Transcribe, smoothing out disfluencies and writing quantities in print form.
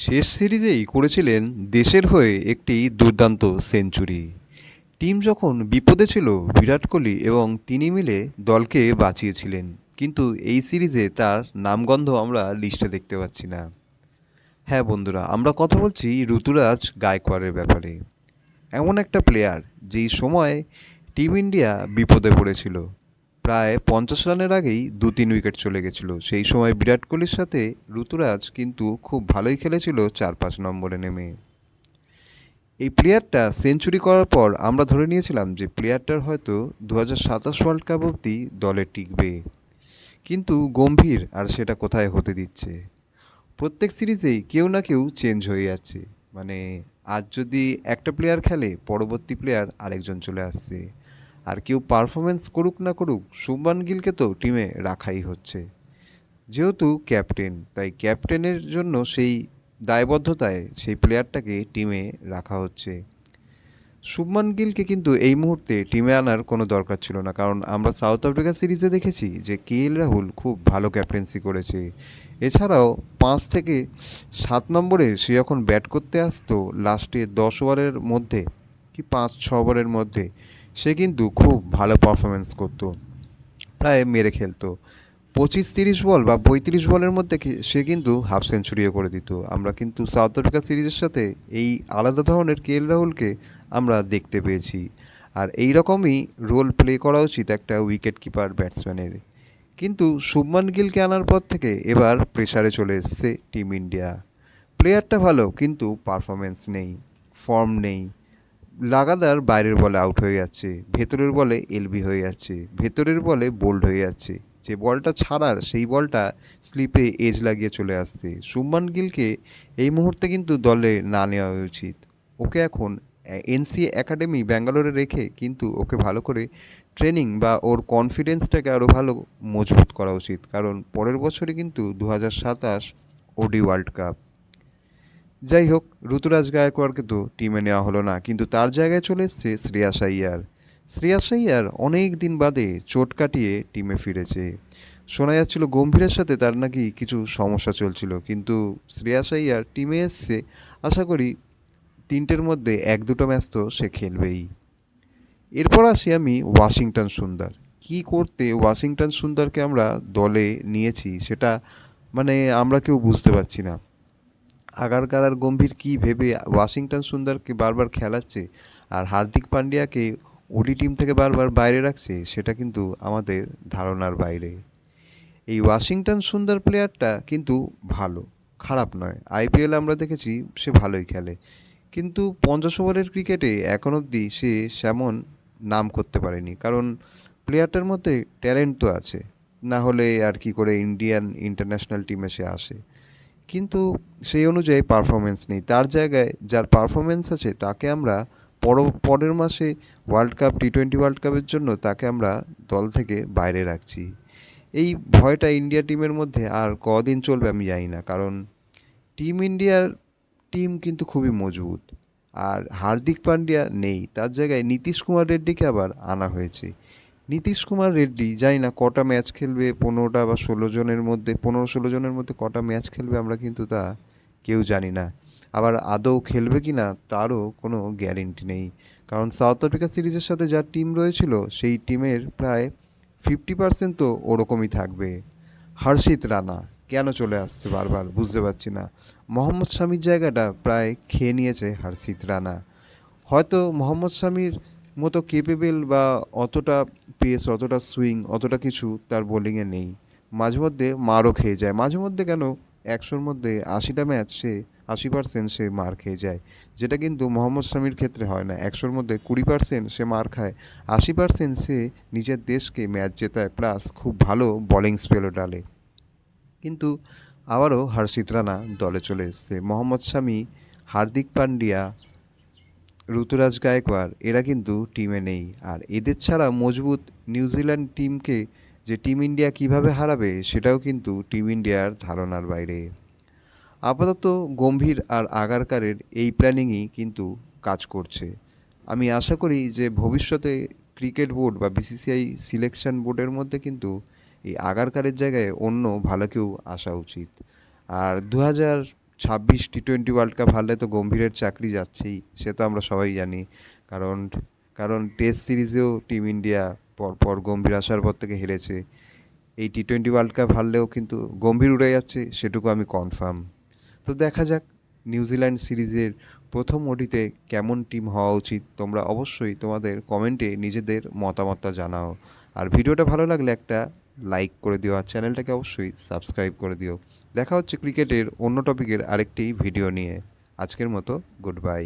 শেষ সিরিজেই করেছিলেন দেশের হয়ে একটি দুর্দান্ত সেঞ্চুরি। টিম যখন বিপদে ছিল বিরাট কোহলি এবং তিনি মিলে দলকে বাঁচিয়েছিলেন, কিন্তু এই সিরিজে তার নামগন্ধ আমরা লিস্টে দেখতে পাচ্ছি না। হ্যাঁ বন্ধুরা, আমরা কথা বলছি ঋতুরাজ গায়কোয়াড়ের ব্যাপারে। এমন একটা প্লেয়ার যেই সময় টিম ইন্ডিয়া বিপদে পড়েছিল, প্রায় 50 রানের আগেই 2-3 উইকেট চলে গেছিল, সেই সময় বিরাট কোহলির সাথে ঋতুরাজ কিন্তু খুব ভালোই খেলেছিল 4-5 নম্বরে নেমে। এই প্লেয়ারটা সেঞ্চুরি করার পর আমরা ধরে নিয়েছিলাম যে প্লেয়ারটার হয়তো 2027 ওয়ার্ল্ড কাপ অবধি দলে টিকবে, কিন্তু গম্ভীর আর সেটা কোথায় হতে দিচ্ছে। প্রত্যেক সিরিজেই কেউ না কেউ চেঞ্জ হয়ে যাচ্ছে। মানে আজ যদি একটা প্লেয়ার খেলে, পরবর্তী প্লেয়ার আরেকজন চলে আসছে। আর কেউ পারফরমেন্স করুক না করুক, শুভমান গিলকে তো টিমে রাখাই হচ্ছে। যেহেতু ক্যাপ্টেন, তাই ক্যাপ্টেনের জন্য সেই দায়বদ্ধতায় সেই প্লেয়ারটাকে টিমে রাখা হচ্ছে। শুভমান গিলকে কিন্তু এই মুহূর্তে টিমে আনার কোনো দরকার ছিল না, কারণ আমরা সাউথ আফ্রিকা সিরিজে দেখেছি যে রাহুল খুব ভালো ক্যাপ্টেন্সি করেছে। এছাড়াও 5 থেকে 7 নম্বরে সে যখন ব্যাট করতে আসতো লাস্টে 10 ওভারের মধ্যে, কি 5-6 ওভারের মধ্যে, সে কিন্তু খুব ভালো পারফরমেন্স করতো, প্রায় মেরে খেলতো। 25-30 বল বা 35 বলের মধ্যে সে কিন্তু হাফ সেঞ্চুরিও করে দিত। আমরা কিন্তু সাউথ আফ্রিকা সিরিজের সাথে এই আলাদা ধরনের রাহুলকে আমরা দেখতে পেয়েছি। আর এই রকমই রোল প্লে করা উচিত একটা উইকেট কিপার ব্যাটসম্যানের। কিন্তু শুভমান গিলকে আনার পর থেকে এবার প্রেসারে চলে এসছে টিম ইন্ডিয়া। প্লেয়ারটা ভালো, কিন্তু পারফরমেন্স নেই, ফর্ম নেই। লাগাতার বাইরের বলে আউট হয়ে যাচ্ছে, ভেতরের বলে এলবি হয়ে যাচ্ছে, ভেতরের বলে বোল্ড হয়ে যাচ্ছে। যে বলটা ছাড়ার সেই বলটা স্লিপে এজ লাগিয়ে চলে আসছে। শুভমান গিলকে এই মুহূর্তে কিন্তু দলে না নেওয়া উচিত। ওকে এখন এনসি একাডেমি ব্যাঙ্গালোরে রেখে কিন্তু ওকে ভালো করে ট্রেনিং বা ওর কনফিডেন্সটাকে আরও ভালো মজবুত করা উচিত, কারণ পরের বছরই কিন্তু 2027 ওডি ওয়ার্ল্ড কাপ। যাই হোক, ঋতুরাজ গায়কোয়াড়কে তো টিমে নেওয়া হলো না, কিন্তু তার জায়গায় চলে এসছে শ্রেয়াস আইয়ার। শ্রেয়াস আইয়ার অনেক দিন বাদে চোট কাটিয়ে টিমে ফিরেছে। শোনা যাচ্ছিল গম্ভীরের সাথে তার নাকি কিছু সমস্যা চলছিল, কিন্তু শ্রেয়াস আইয়ার টিমে এসছে। আশা করি 3টের মধ্যে 1-2টো ম্যাচ তো সে খেলবেই। এরপর আসি আমি ওয়াশিংটন সুন্দর। কি করতে ওয়াশিংটন সুন্দরকে আমরা দলে নিয়েছি সেটা মানে আমরা কেউ বুঝতে পারছি না। আগারকার আর গম্ভীর কী ভেবে ওয়াশিংটন সুন্দরকে বারবার খেলাচ্ছে আর হার্দিক পান্ডিয়াকে ওডি টিম থেকে বারবার বাইরে রাখছে, সেটা কিন্তু আমাদের ধারণার বাইরে। এই ওয়াশিংটন সুন্দর প্লেয়ারটা কিন্তু ভালো, খারাপ নয়। আইপিএল আমরা দেখেছি সে ভালোই খেলে, কিন্তু 50 ওভারের ক্রিকেটে এখন অবধি সে সেমন নাম করতে পারেনি, কারণ প্লেয়ারটার মধ্যে ট্যালেন্ট তো আছে, না হলে আর কি করে ইন্ডিয়ান ইন্টারন্যাশনাল টিমে সে আসে। কিন্তু সেই অনুযায়ী পারফরমেন্স নেই। তার জায়গায় যার পারফরমেন্স আছে তাকে আমরা পরের মাসে ওয়ার্ল্ড কাপ, টি-20 ওয়ার্ল্ড কাপের জন্য তাকে আমরা দল থেকে বাইরে রাখছি। এই ভয়টা ইন্ডিয়া টিমের মধ্যে আর কদিন চলবে আমি জানি না, কারণ টিম ইন্ডিয়ার টিম কিন্তু খুবই মজবুত। আর হার্দিক পান্ডিয়া নেই, তার জায়গায় নীতিশ কুমার রেড্ডিকে আবার আনা হয়েছে। নীতিশ কুমার রেড্ডি জানি না কটা ম্যাচ খেলবে, 15টা বা 16 জনের মধ্যে, 15-16 জনের মধ্যে কটা ম্যাচ খেলবে আমরা কিন্তু তা কেউ জানি না। আবার আদৌ খেলবে কি না তারও কোনো গ্যারেন্টি নেই, কারণ সাউথ আফ্রিকা সিরিজের সাথে যা টিম রয়েছিল সেই টিমের প্রায় 50% তো ওরকমই থাকবে। হর্ষিত রানা কেন চলে আসছে বারবার বুঝতে পারছি না। মোহাম্মদ শামির জায়গাটা প্রায় খেয়ে নিয়েছে হর্ষিত রানা। হয়তো মোহাম্মদ শামির মতো কেপেবল বা অতটা পেস, অতটা সুইং, অতটা কিছু তার বোলিংয়ে নেই। মাঝে মধ্যে মারও খেয়ে যায়, মাঝে মধ্যে কেন 100-র মধ্যে 80টা ম্যাচ সে 80% সে মার খেয়ে যায়, যেটা কিন্তু মোহাম্মদ শামির ক্ষেত্রে হয় না। 100-র মধ্যে 20% সে মার খায়, 80% সে নিজের দেশকে ম্যাচ জেতায়, প্লাস খুব ভালো বোলিং স্পেলও ডালে। কিন্তু আবারও হর্ষিত রানা দলে চলে এসছে। মোহাম্মদ শামি, হার্দিক পান্ডিয়া, ঋতুরাজ গায়কোয়াড় এরা কিন্তু টিমে নেই। আর এদের ছাড়া মজবুত নিউজিল্যান্ড টিমকে যে টিম ইন্ডিয়া কিভাবে হারাবে সেটাও কিন্তু টিম ইন্ডিয়ার ধারণার বাইরে। আপাতত গম্ভীর আর আগারকারের এই প্ল্যানিংই কিন্তু কাজ করছে। আমি আশা করি যে ভবিষ্যতে ক্রিকেট বোর্ড বা বিসিসিআই সিলেকশন বোর্ডের মধ্যে কিন্তু এই আগারকারের জায়গায় অন্য ভালো কেউ আসা উচিত। আর 26 টি-20 ওয়ার্ল্ড কাপ হারলে তো গম্ভীরের চাকরি যাচ্ছেই, সে তো আমরা সবাই জানি। কারণ কারণ টেস্ট সিরিজেও টিম ইন্ডিয়া পরপর গম্ভীর আসার পর থেকে হেরেছে। এই টি-20 ওয়ার্ল্ড কাপ হারলেও কিন্তু গম্ভীর উড়ে যাচ্ছে, সেটুকু আমি কনফার্ম। তো দেখা যাক নিউজিল্যান্ড সিরিজের প্রথম ওডিতে কেমন টিম হওয়া উচিত। তোমরা অবশ্যই তোমাদের কমেন্টে নিজেদের মতামতটা জানাও। আর ভিডিওটা ভালো লাগলে একটা লাইক করে দিও, আর চ্যানেলটাকে অবশ্যই সাবস্ক্রাইব করে দিও। দেখা হচ্ছে ক্রিকেটের অন্য টপিকের আরেকটি ভিডিও নিয়ে। আজকের মতো গুড বাই।